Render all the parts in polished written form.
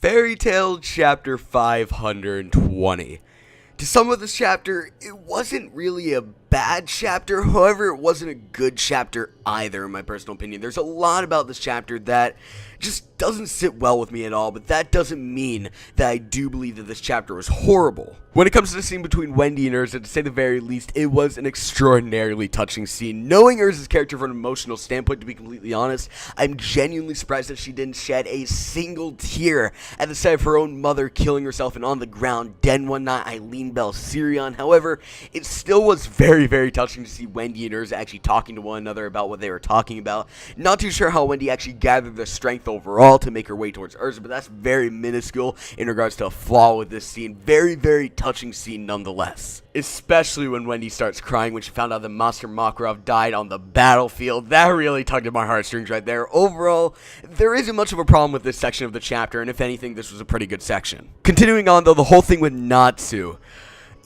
Fairy Tale Chapter 520. To sum up this chapter, it wasn't really a bad chapter, however, it wasn't a good chapter either, in my personal opinion. There's a lot about this chapter that just doesn't sit well with me at all, but that doesn't mean that I do believe that this chapter was horrible. When it comes to the scene between Wendy and Urza, to say the very least, it was an extraordinarily touching scene. Knowing Urza's character from an emotional standpoint, to be completely honest, I'm genuinely surprised that she didn't shed a single tear at the sight of her own mother killing herself and on the ground dead one night, Eileen Bell Sirion. However, it still was very, very touching to see Wendy and Urza actually talking to one another about what they were talking about. Not too sure how Wendy actually gathered the strength overall to make her way towards Urza, but that's very minuscule in regards to a flaw with this scene. Very, very touching scene nonetheless. Especially when Wendy starts crying when she found out that Master Makarov died on the battlefield. That really tugged at my heartstrings right there. Overall, there isn't much of a problem with this section of the chapter, and if anything, this was a pretty good section. Continuing on though, the whole thing with Natsu.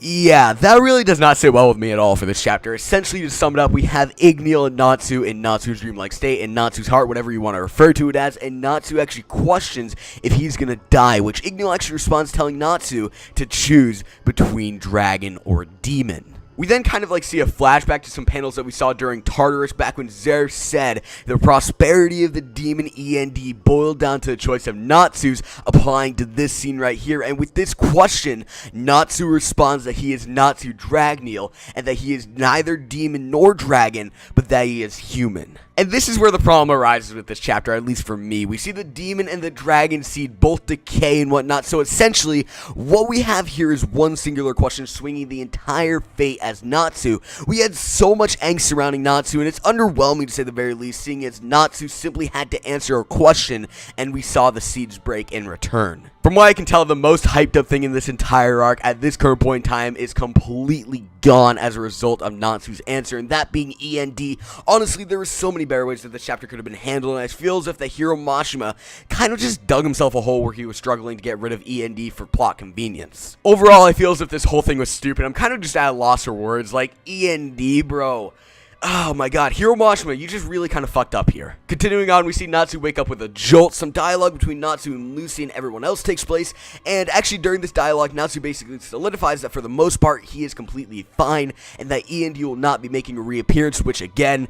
Yeah, that really does not sit well with me at all for this chapter. Essentially, to sum it up, we have E.N.D and Natsu in Natsu's dreamlike state, and Natsu's heart, whatever you want to refer to it as, and Natsu actually questions if he's gonna die, which E.N.D actually responds telling Natsu to choose between dragon or demon. We then kind of see a flashback to some panels that we saw during Tartarus back when Zer said the prosperity of the demon E.N.D boiled down to the choice of Natsu's applying to this scene right here. And with this question, Natsu responds that he is Natsu Dragneel and that he is neither demon nor dragon, but that he is human. And this is where the problem arises with this chapter, at least for me. We see the demon and the dragon seed both decay and whatnot, so essentially, what we have here is one singular question swinging the entire fate as Natsu. We had so much angst surrounding Natsu, and it's underwhelming to say the very least, seeing as Natsu simply had to answer a question, and we saw the seeds break in return. From what I can tell, the most hyped up thing in this entire arc at this current point in time is completely gone as a result of Natsu's answer, and that being E.N.D. Honestly, there were so many better ways that this chapter could have been handled, and I feel as if the hero Mashima kind of just dug himself a hole where he was struggling to get rid of E.N.D for plot convenience. Overall, I feel as if this whole thing was stupid. I'm kind of just at a loss for words. Like, E.N.D, bro. Oh my god, Hiro Mashima, you just really kind of fucked up here. Continuing on, we see Natsu wake up with a jolt. Some dialogue between Natsu and Lucy and everyone else takes place, and actually during this dialogue, Natsu basically solidifies that for the most part, he is completely fine, and that E.N.D will not be making a reappearance, which again,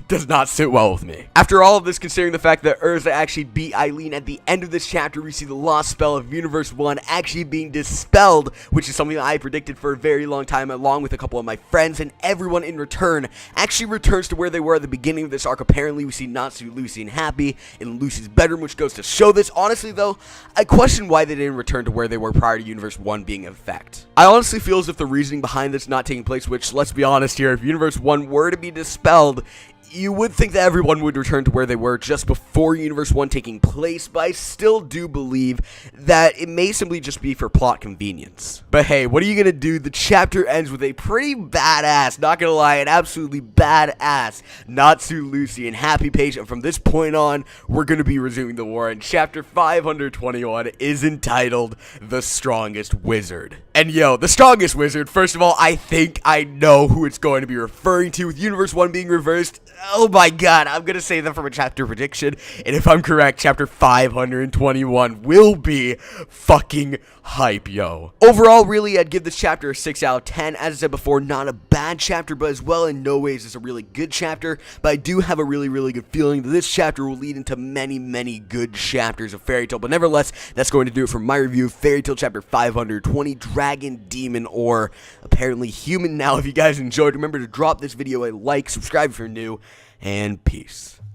does not sit well with me. After all of this, considering the fact that Urza actually beat Eileen at the end of this chapter, we see the lost spell of Universe 1 actually being dispelled, which is something that I predicted for a very long time, along with a couple of my friends, and everyone in return actually returns to where they were at the beginning of this arc. Apparently, we see Natsu, Lucy, and Happy in Lucy's bedroom, which goes to show this. Honestly, though, I question why they didn't return to where they were prior to Universe 1 being in effect. I honestly feel as if the reasoning behind this not taking place, which, let's be honest here, if Universe 1 were to be dispelled, you would think that everyone would return to where they were just before Universe 1 taking place, but I still do believe that it may simply just be for plot convenience. But hey, what are you gonna do? The chapter ends with a pretty badass, not gonna lie, an absolutely badass Natsu, Lucy, and Happy page, and from this point on, we're gonna be resuming the war, and chapter 521 is entitled The Strongest Wizard. And yo, the strongest wizard, first of all, I think I know who it's going to be referring to with Universe 1 being reversed. Oh my god, I'm gonna say that from a chapter prediction, and if I'm correct, chapter 521 will be fucking hype, yo. Overall, really, I'd give this chapter a 6 out of 10. As I said before, not a bad chapter, but as well in no ways is a really good chapter, but I do have a really, really good feeling that this chapter will lead into many, many good chapters of Fairy Tail. But nevertheless, that's going to do it for my review of Fairy Tail chapter 520, Dragon, Demon, or apparently Human. Now, if you guys enjoyed, remember to drop this video a like, subscribe if you're new, and peace.